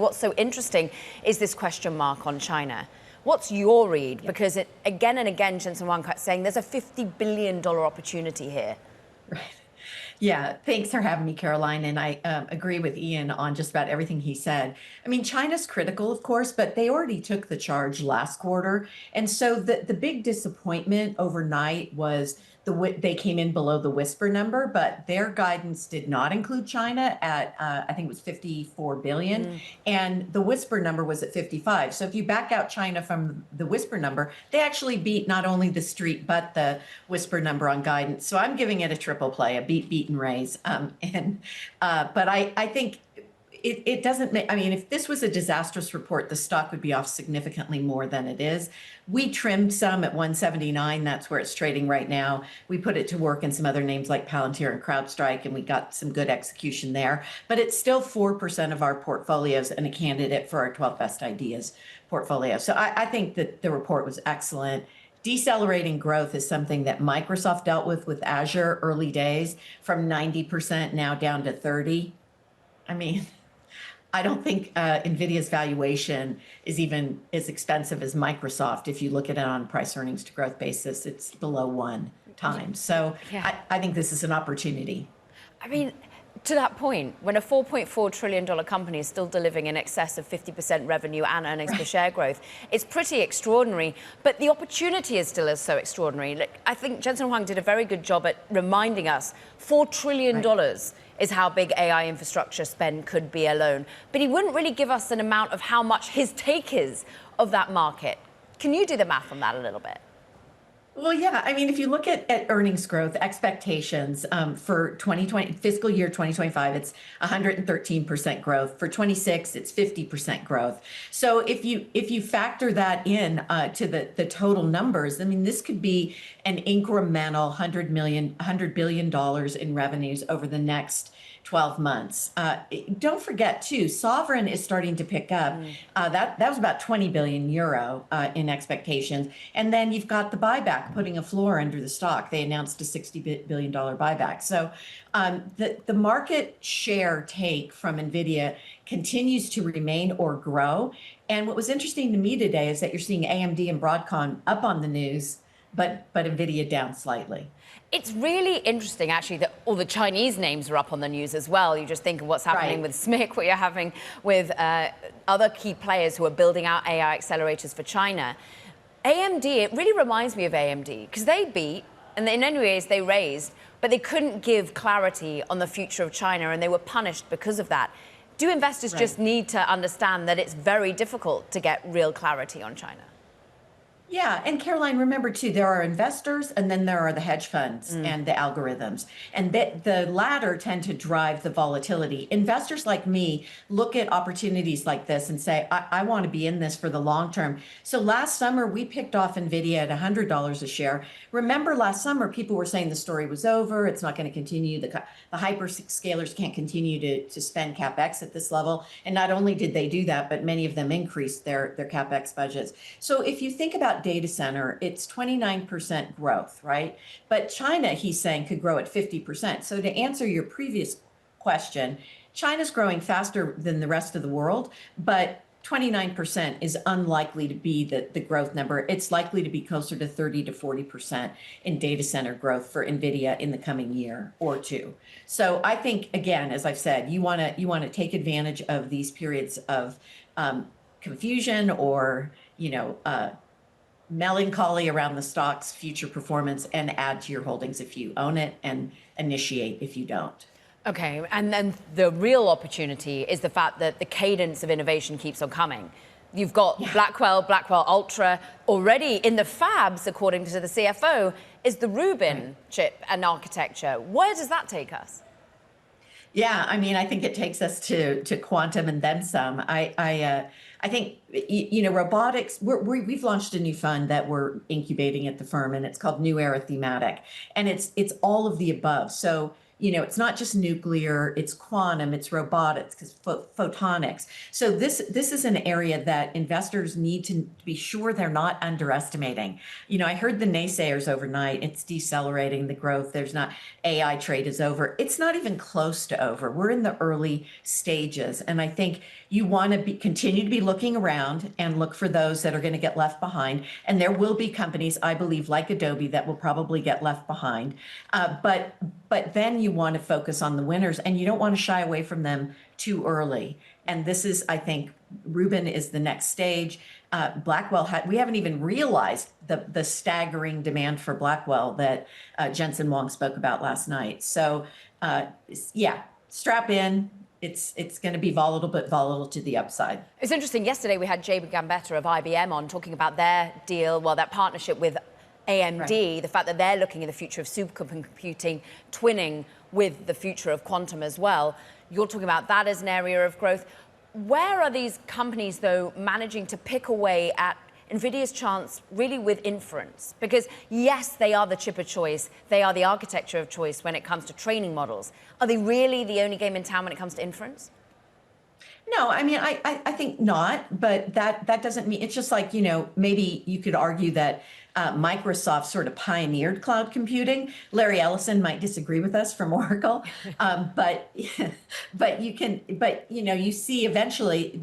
what's so interesting is this question mark on China. What's your read? Yep. Because again and again, Jensen Huang kept saying there's a $50 billion opportunity here. Right. Yeah, thanks for having me, Caroline. And I agree with Ian on just about everything he said. I mean, China's critical, of course, but they already took the charge last quarter. And so the big disappointment overnight was they came in below the whisper number, but their guidance did not include China at, I think it was 54 billion. And the whisper number was at 55. So if you back out China from the whisper number, they actually beat not only the street, but the whisper number on guidance. So I'm giving it a triple play, a beat and raise. But I think it doesn't make, I mean, if this was a disastrous report, the stock would be off significantly more than it is. We trimmed some at 179. That's where it's trading right now. We put it to work in some other names like Palantir and CrowdStrike, and we got some good execution there. But it's still 4% of our portfolios and a candidate for our 12 best ideas portfolio. So I think that the report was excellent. Decelerating growth is something that Microsoft dealt with Azure early days, from 90% now down to 30. I mean, I don't think Nvidia's valuation is even as expensive as Microsoft. If you look at it on a price earnings to growth basis, it's below 1 time. So yeah. I think this is an opportunity. I mean, to that point, when a $4.4 trillion company is still delivering in excess of 50% revenue and earnings per share growth, it's pretty extraordinary. But the opportunity is still so extraordinary. Like, I think Jensen Huang did a very good job at reminding us $4 trillion is how big AI infrastructure spend could be alone. But he wouldn't really give us an amount of how much his take is of that market. Can you do the math on that a little bit? Well, yeah. I mean, if you look at earnings growth expectations for 2020, fiscal year 2025, it's 113% growth. For 26, it's 50% growth. So if you factor that in to the total numbers, I mean, this could be an incremental $100 billion in revenues over the next 12 months. Don't forget, too, sovereign is starting to pick up. That was about 20 billion euro in expectations. And then you've got the buyback, putting a floor under the stock. They announced a $60 billion buyback. So the market share take from Nvidia continues to remain or grow. And what was interesting to me today is that you're seeing AMD and Broadcom up on the news, but Nvidia down slightly. It's really interesting, actually, that all the Chinese names are up on the news as well. You just think of what's happening with SMIC, what you're having with other key players who are building out AI accelerators for China. AMD, it really reminds me of AMD, because they beat, and in many ways they raised, but they couldn't give clarity on the future of China, and they were punished because of that. Do investors just need to understand that it's very difficult to get real clarity on China? Yeah, and Caroline, remember too, there are investors and then there are the hedge funds and the algorithms. And the latter tend to drive the volatility. Investors like me look at opportunities like this and say, I want to be in this for the long term. So last summer, we picked off Nvidia at $100 a share. Remember last summer, people were saying the story was over. It's not going to continue. The hyperscalers can't continue to spend CapEx at this level. And not only did they do that, but many of them increased their CapEx budgets. So if you think about data center, it's 29% growth, right? But China, he's saying, could grow at 50%. So to answer your previous question, China's growing faster than the rest of the world, but 29% is unlikely to be the growth number. It's likely to be closer to 30 to 40% in data center growth for Nvidia in the coming year or two. So I think, again, as I've said, you want to take advantage of these periods of confusion or melancholy around the stock's future performance and add to your holdings if you own it and initiate if you don't. Okay, and then the real opportunity is the fact that the cadence of innovation keeps on coming. You've got Blackwell Ultra already in the fabs, according to the CFO, is the Rubin chip and architecture. Where does that take us? Yeah, I mean, I think it takes us to quantum and then some. I think, robotics, we've launched a new fund that we're incubating at the firm, and it's called New Era Thematic. And it's all of the above. So it's not just nuclear, it's quantum, it's robotics, it's photonics. So this is an area that investors need to be sure they're not underestimating. I heard the naysayers overnight, it's decelerating the growth. There's not, AI trade is over. It's not even close to over. We're in the early stages. And I think you want to continue to be looking around and look for those that are going to get left behind. And there will be companies, I believe, like Adobe, that will probably get left behind. But then you want to focus on the winners, and you don't want to shy away from them too early. And this is, I think, Rubin is the next stage. Blackwell we haven't even realized the staggering demand for Blackwell that Jensen Huang spoke about last night. So yeah, strap in. It's going to be volatile, but volatile to the upside. It's interesting. Yesterday we had Jay Gambetta of IBM on talking about their deal, that partnership with AMD, right. The fact that they're looking at the future of supercomputing, twinning with the future of quantum as well. You're talking about that as an area of growth. Where are these companies, though, managing to pick away at Nvidia's chance really with inference? Because yes, they are the chip of choice. They are the architecture of choice when it comes to training models. Are they really the only game in town when it comes to inference? No, I mean, I think not, but that doesn't mean, it's just like, maybe you could argue that Microsoft sort of pioneered cloud computing. Larry Ellison might disagree with us from Oracle, but you see eventually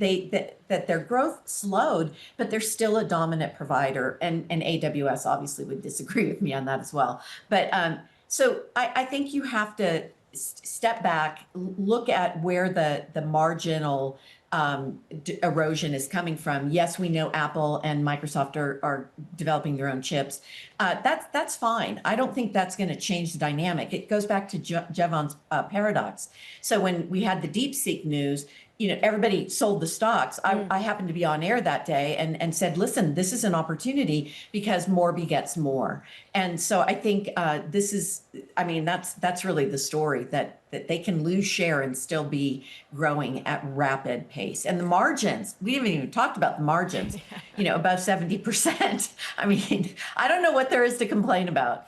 that their growth slowed, but they're still a dominant provider, and AWS obviously would disagree with me on that as well. But so I think you have to step back, look at where the marginal erosion is coming from. Yes, we know Apple and Microsoft are developing their own chips. That's fine. I don't think that's going to change the dynamic. It goes back to Jevon's paradox. So when we had the DeepSeek news, everybody sold the stocks. I happened to be on air that day and said, listen, this is an opportunity because more begets more. And so I think that's really the story, that they can lose share and still be growing at rapid pace. And the margins, we haven't even talked about the margins, above 70%. I mean, I don't know what there is to complain about.